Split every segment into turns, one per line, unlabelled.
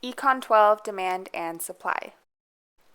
Econ 12, demand and supply.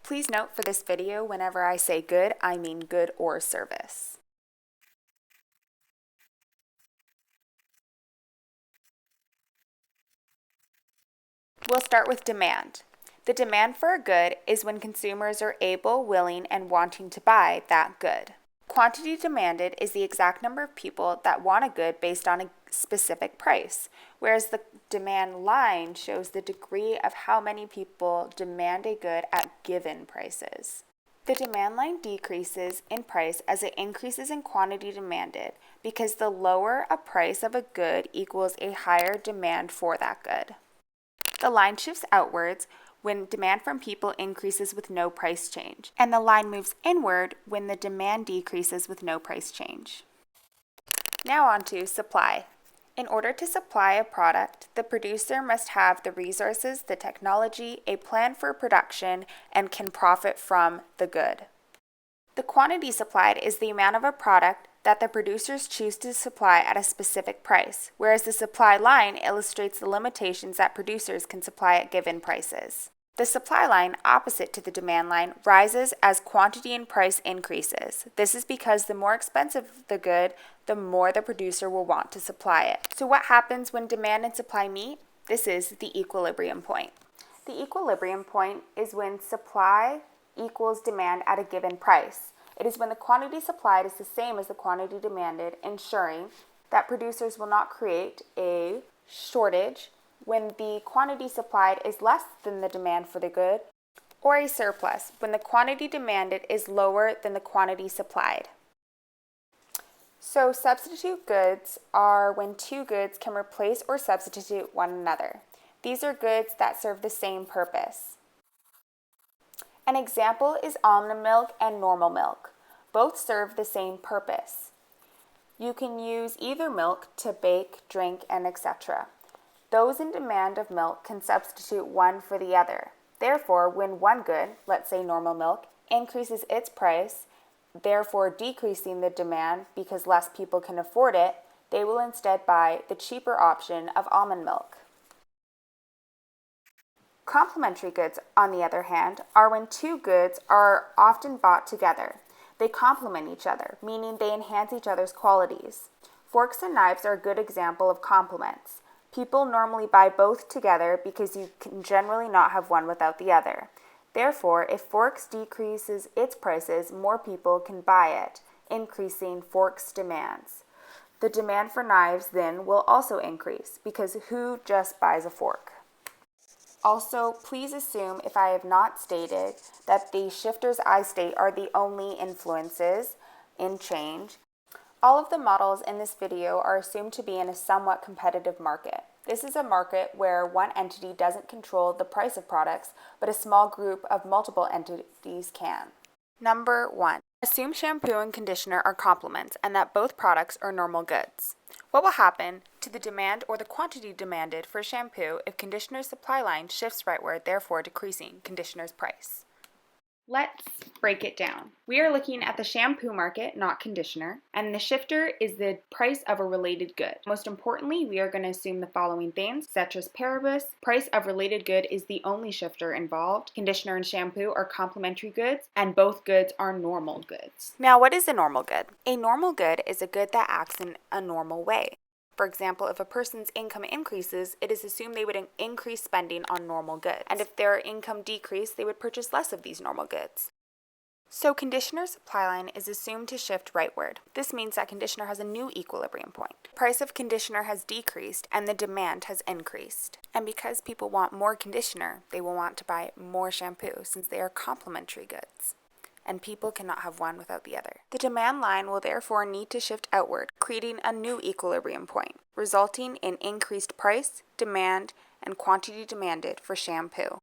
Please note for this video, whenever I say good, I mean good or service. We'll start with demand. The demand for a good is when consumers are able, willing, and wanting to buy that good. Quantity demanded is the exact number of people that want a good based on a specific price, whereas the demand line shows the degree of how many people demand a good at given prices. The demand line decreases in price as it increases in quantity demanded because the lower a price of a good equals a higher demand for that good. The line shifts outwards when demand from people increases with no price change, and the line moves inward when the demand decreases with no price change. Now on to supply. In order to supply a product, the producer must have the resources, the technology, a plan for production, and can profit from the good. The quantity supplied is the amount of a product that the producers choose to supply at a specific price, whereas the supply line illustrates the limitations that producers can supply at given prices. The supply line, opposite to the demand line, rises as quantity and price increases. This is because the more expensive the good, the more the producer will want to supply it. So what happens when demand and supply meet? This is the equilibrium point. The equilibrium point is when supply equals demand at a given price. It is when the quantity supplied is the same as the quantity demanded, ensuring that producers will not create a shortage when the quantity supplied is less than the demand for the good, or a surplus when the quantity demanded is lower than the quantity supplied. So substitute goods are when two goods can replace or substitute one another. These are goods that serve the same purpose. An example is almond milk and normal milk. Both serve the same purpose. You can use either milk to bake, drink, and etc. Those in demand of milk can substitute one for the other. Therefore, when one good, let's say normal milk, increases its price, therefore decreasing the demand because less people can afford it, they will instead buy the cheaper option of almond milk. Complementary goods, on the other hand, are when two goods are often bought together. They complement each other, meaning they enhance each other's qualities. Forks and knives are a good example of complements. People normally buy both together because you can generally not have one without the other. Therefore, if forks decreases its prices, more people can buy it, increasing forks' demands. The demand for knives then will also increase because who just buys a fork? Also, please assume, if I have not stated, that the shifters I state are the only influences in change. All of the models in this video are assumed to be in a somewhat competitive market. This is a market where one entity doesn't control the price of products, but a small group of multiple entities can. Number 1. Assume shampoo and conditioner are complements and that both products are normal goods. What will happen to the demand or the quantity demanded for shampoo if conditioner's supply line shifts rightward, therefore decreasing conditioner's price? Let's break it down. We are looking at the shampoo market, not conditioner, and the shifter is the price of a related good. Most importantly, we are going to assume the following things: ceteris paribus, price of related good is the only shifter involved. Conditioner and shampoo are complementary goods, and both goods are normal goods. Now, what is a normal good? A normal good is a good that acts in a normal way. For example, if a person's income increases, it is assumed they would increase spending on normal goods. And if their income decreased, they would purchase less of these normal goods. So conditioner supply line is assumed to shift rightward. This means that conditioner has a new equilibrium point. The price of conditioner has decreased and the demand has increased. And because people want more conditioner, they will want to buy more shampoo since they are complementary goods, and people cannot have one without the other. The demand line will therefore need to shift outward, creating a new equilibrium point, resulting in increased price, demand, and quantity demanded for shampoo.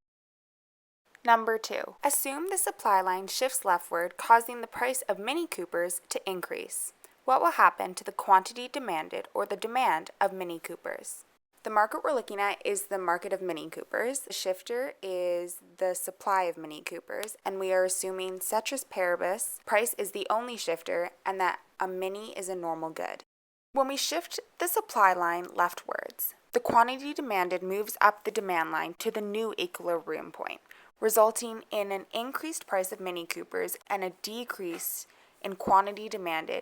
Number 2. Assume the supply line shifts leftward, causing the price of Mini Coopers to increase. What will happen to the quantity demanded or the demand of Mini Coopers? The market we're looking at is the market of Mini Coopers. The shifter is the supply of Mini Coopers, and we are assuming ceteris paribus, price is the only shifter, and that a mini is a normal good. When we shift the supply line leftwards, The quantity demanded moves up the demand line to the new equilibrium point, resulting in an increased price of Mini Coopers and a decrease in quantity demanded.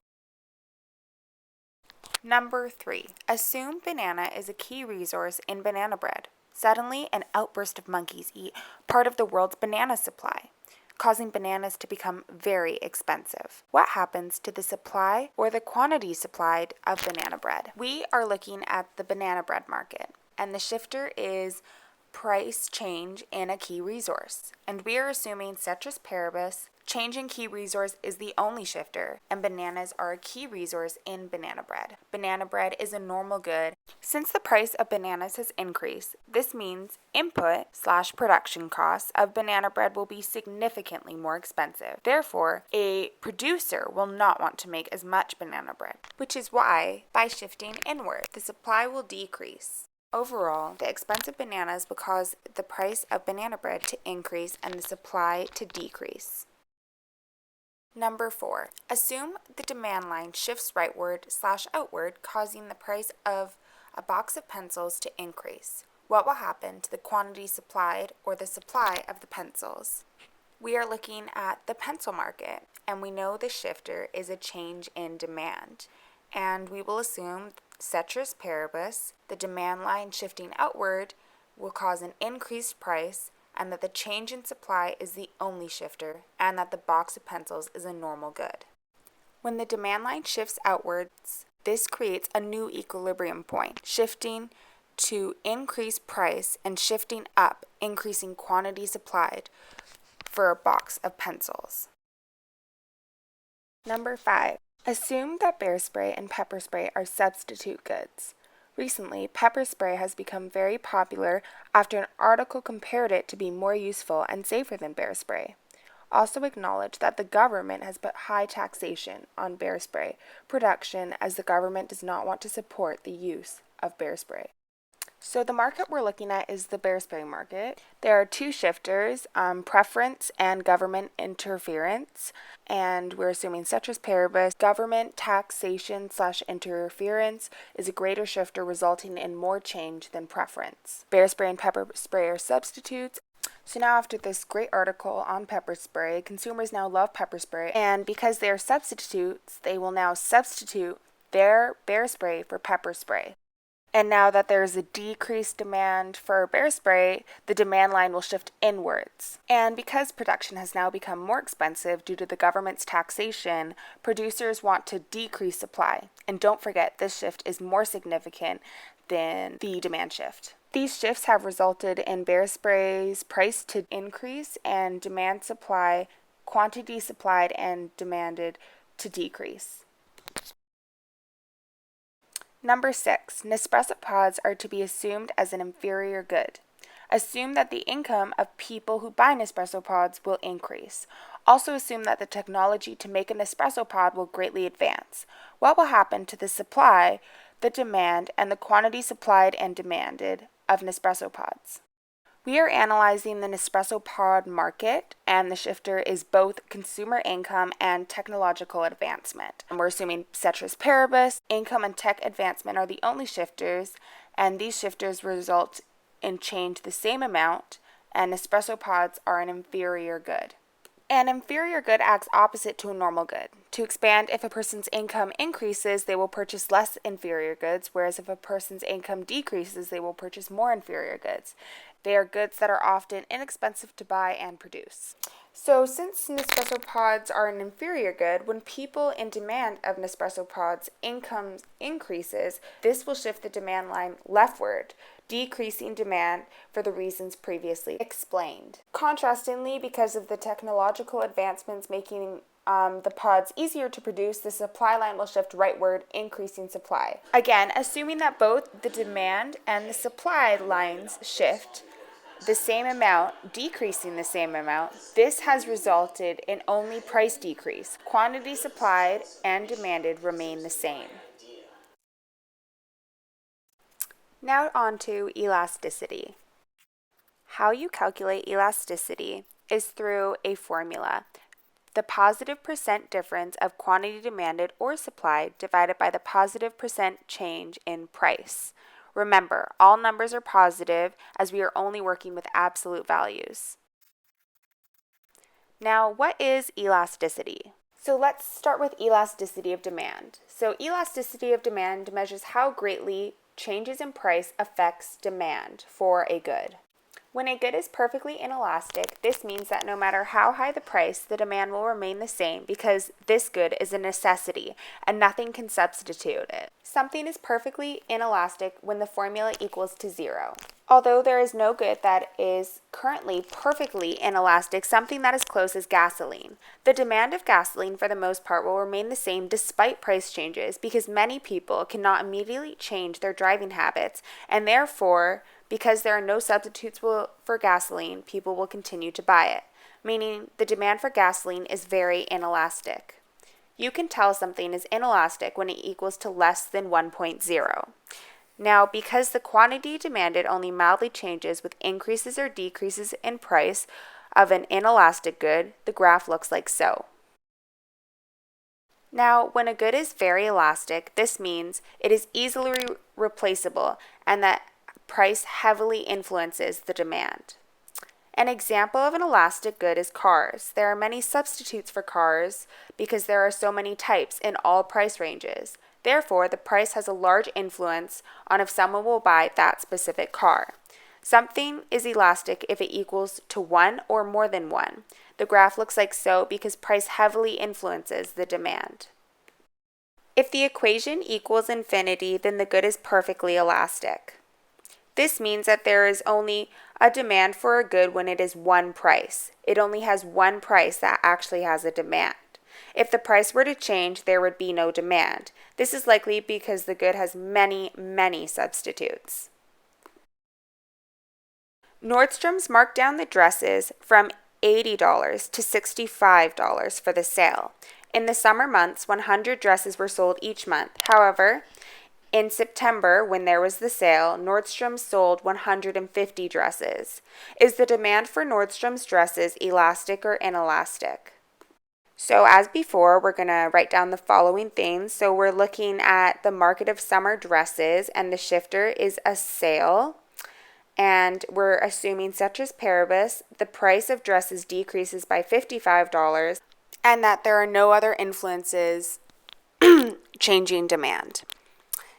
Number 3. Assume banana is a key resource in banana bread. Suddenly, an outburst of monkeys eat part of the world's banana supply, causing bananas to become very expensive. What happens to the supply or the quantity supplied of banana bread? We are looking at the banana bread market, and the shifter is price change in a key resource. And we are assuming ceteris paribus, change in key resource is the only shifter, and bananas are a key resource in banana bread. Banana bread is a normal good. Since the price of bananas has increased, this means input/production costs of banana bread will be significantly more expensive. Therefore, a producer will not want to make as much banana bread, which is why, by shifting inward, the supply will decrease. Overall, the expensive bananas will cause the price of banana bread to increase and the supply to decrease. Number 4. Assume the demand line shifts rightward/outward, causing the price of a box of pencils to increase. What will happen to the quantity supplied or the supply of the pencils? We are looking at the pencil market, and we know the shifter is a change in demand. And we will assume ceteris paribus, the demand line shifting outward will cause an increased price, and that the change in supply is the only shifter, and that the box of pencils is a normal good. When the demand line shifts outwards, this creates a new equilibrium point, shifting to increase price and shifting up, increasing quantity supplied for a box of pencils. Number 5. Assume that bear spray and pepper spray are substitute goods. Recently, pepper spray has become very popular after an article compared it to be more useful and safer than bear spray. Also acknowledge that the government has put high taxation on bear spray production as the government does not want to support the use of bear spray. So the market we're looking at is the bear spray market. There are two shifters, preference and government interference, and we're assuming ceteris paribus, government taxation/interference is a greater shifter resulting in more change than preference. Bear spray and pepper spray are substitutes. So now after this great article on pepper spray, consumers now love pepper spray, and because they are substitutes, they will now substitute their bear spray for pepper spray. And now that there is a decreased demand for bear spray, the demand line will shift inwards. And because production has now become more expensive due to the government's taxation, producers want to decrease supply. And don't forget, this shift is more significant than the demand shift. These shifts have resulted in bear spray's price to increase and demand supply, quantity supplied and demanded to decrease. Number 6. Nespresso pods are to be assumed as an inferior good. Assume that the income of people who buy Nespresso pods will increase. Also assume that the technology to make an Nespresso pod will greatly advance. What will happen to the supply, the demand, and the quantity supplied and demanded of Nespresso pods? We are analyzing the Nespresso pod market, and the shifter is both consumer income and technological advancement. And we're assuming ceteris paribus, income and tech advancement are the only shifters, and these shifters result in change the same amount, and Nespresso pods are an inferior good. An inferior good acts opposite to a normal good. To expand, if a person's income increases, they will purchase less inferior goods, whereas if a person's income decreases, they will purchase more inferior goods. They are goods that are often inexpensive to buy and produce. So since Nespresso pods are an inferior good, when people in demand of Nespresso pods' income increases, this will shift the demand line leftward, decreasing demand for the reasons previously explained. Contrastingly, because of the technological advancements making the pods easier to produce, the supply line will shift rightward, increasing supply. Again, assuming that both the demand and the supply lines shift the same amount, decreasing the same amount, this has resulted in only price decrease. Quantity supplied and demanded remain the same. Now on to elasticity. How you calculate elasticity is through a formula. The positive percent difference of quantity demanded or supplied divided by the positive percent change in price. Remember, all numbers are positive as we are only working with absolute values. Now, what is elasticity? So let's start with elasticity of demand. So elasticity of demand measures how greatly changes in price affects demand for a good. When a good is perfectly inelastic, this means that no matter how high the price, the demand will remain the same because this good is a necessity and nothing can substitute it. Something is perfectly inelastic when the formula equals to 0. Although there is no good that is currently perfectly inelastic, something that is close is gasoline. The demand of gasoline for the most part will remain the same despite price changes because many people cannot immediately change their driving habits, and therefore, because there are no substitutes for gasoline, people will continue to buy it, meaning the demand for gasoline is very inelastic. You can tell something is inelastic when it equals to less than 1.0. Now, because the quantity demanded only mildly changes with increases or decreases in price of an inelastic good, the graph looks like so. Now, when a good is very elastic, this means it is easily replaceable and that price heavily influences the demand. An example of an elastic good is cars. There are many substitutes for cars because there are so many types in all price ranges. Therefore, the price has a large influence on if someone will buy that specific car. Something is elastic if it equals to 1 or more than 1. The graph looks like so because price heavily influences the demand. If the equation equals infinity, then the good is perfectly elastic. This means that there is only a demand for a good when it is one price. It only has one price that actually has a demand. If the price were to change, there would be no demand. This is likely because the good has many, many substitutes. Nordstrom's marked down the dresses from $80 to $65 for the sale. In the summer months, 100 dresses were sold each month. However, in September, when there was the sale, Nordstrom sold 150 dresses. Is the demand for Nordstrom's dresses elastic or inelastic? So as before, we're going to write down the following things. So we're looking at the market of summer dresses, and the shifter is a sale. And we're assuming, ceteris paribus, the price of dresses decreases by $55 and that there are no other influences changing demand.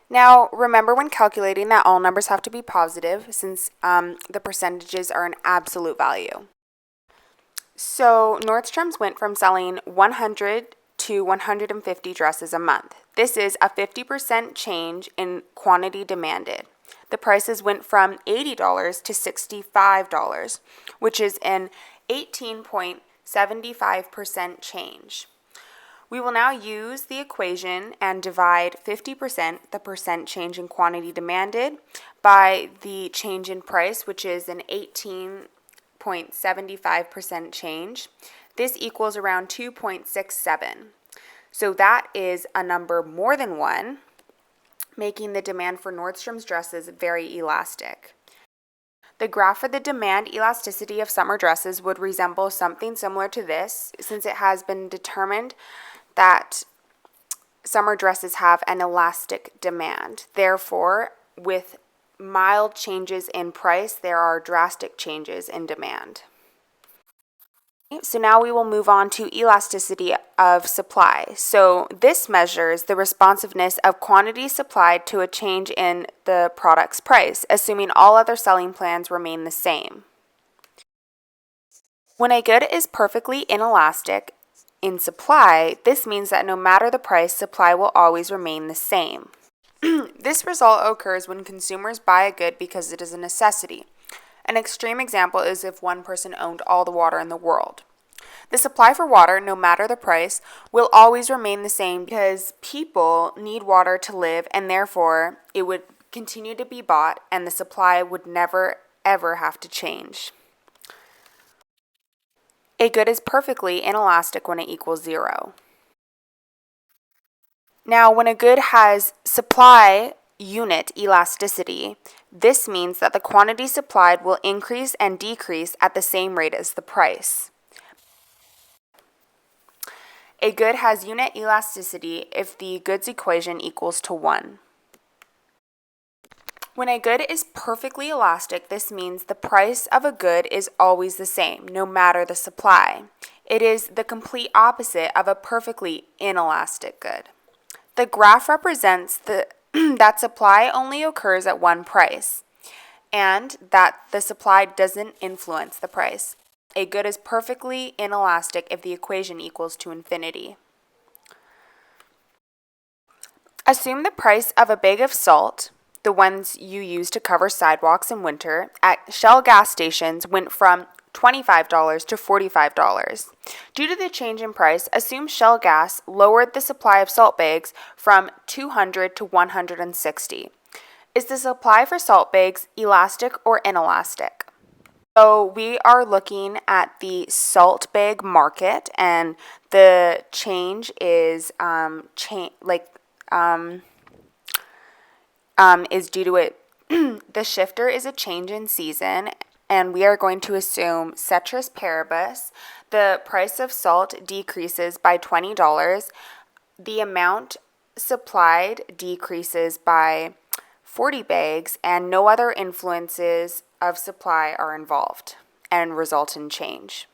Now, remember when calculating that all numbers have to be positive since the percentages are an absolute value. So Nordstrom's went from selling 100 to 150 dresses a month. This is a 50% change in quantity demanded. The prices went from $80 to $65, which is an 18.75% change. We will now use the equation and divide 50%, the percent change in quantity demanded, by the change in price, which is an 18.75% change. This equals around 2.67. So that is a number more than 1, making the demand for Nordstrom's dresses very elastic. The graph for the demand elasticity of summer dresses would resemble something similar to this, since it has been determined that summer dresses have an elastic demand. Therefore, with mild changes in price, there are drastic changes in demand. So now we will move on to elasticity of supply. So this measures the responsiveness of quantity supplied to a change in the product's price, assuming all other selling plans remain the same. When a good is perfectly inelastic in supply, this means that no matter the price, supply will always remain the same. This result occurs when consumers buy a good because it is a necessity. An extreme example is if one person owned all the water in the world. The supply for water, no matter the price, will always remain the same because people need water to live, and therefore it would continue to be bought and the supply would never ever have to change. A good is perfectly inelastic when it equals 0. Now, when a good has supply unit elasticity, this means that the quantity supplied will increase and decrease at the same rate as the price. A good has unit elasticity if the goods equation equals to 1. When a good is perfectly elastic, this means the price of a good is always the same, no matter the supply. It is the complete opposite of a perfectly inelastic good. The graph represents that supply only occurs at one price, and that the supply doesn't influence the price. A good is perfectly inelastic if the equation equals to infinity. Assume the price of a bag of salt, the ones you use to cover sidewalks in winter, at Shell gas stations went from $25 to $45. Due to the change in price, assume Shell gas lowered the supply of salt bags from 200 to 160. Is the supply for salt bags elastic or inelastic? So we are looking at the salt bag market, and the change is is due to it. The shifter is a change in season, and we are going to assume ceteris paribus. The price of salt decreases by $20. The amount supplied decreases by 40 bags, and no other influences of supply are involved and result in change.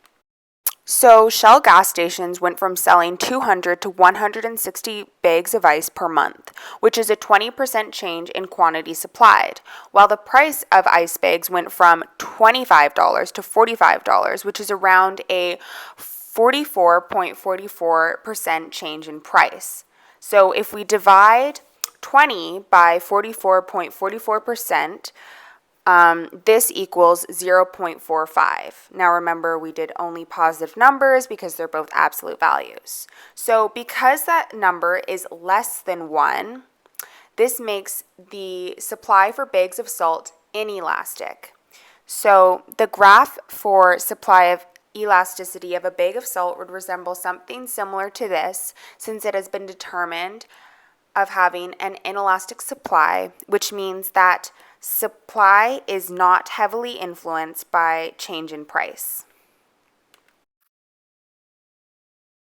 So Shell gas stations went from selling 200 to 160 bags of ice per month, which is a 20% change in quantity supplied, while the price of ice bags went from $25 to $45, which is around a 44.44% change in price. So if we divide 20 by 44.44%, this equals 0.45. Now remember, we did only positive numbers because they're both absolute values. So because that number is less than 1, this makes the supply for bags of salt inelastic. So the graph for supply of elasticity of a bag of salt would resemble something similar to this, since it has been determined of having an inelastic supply, which means that supply is not heavily influenced by change in price.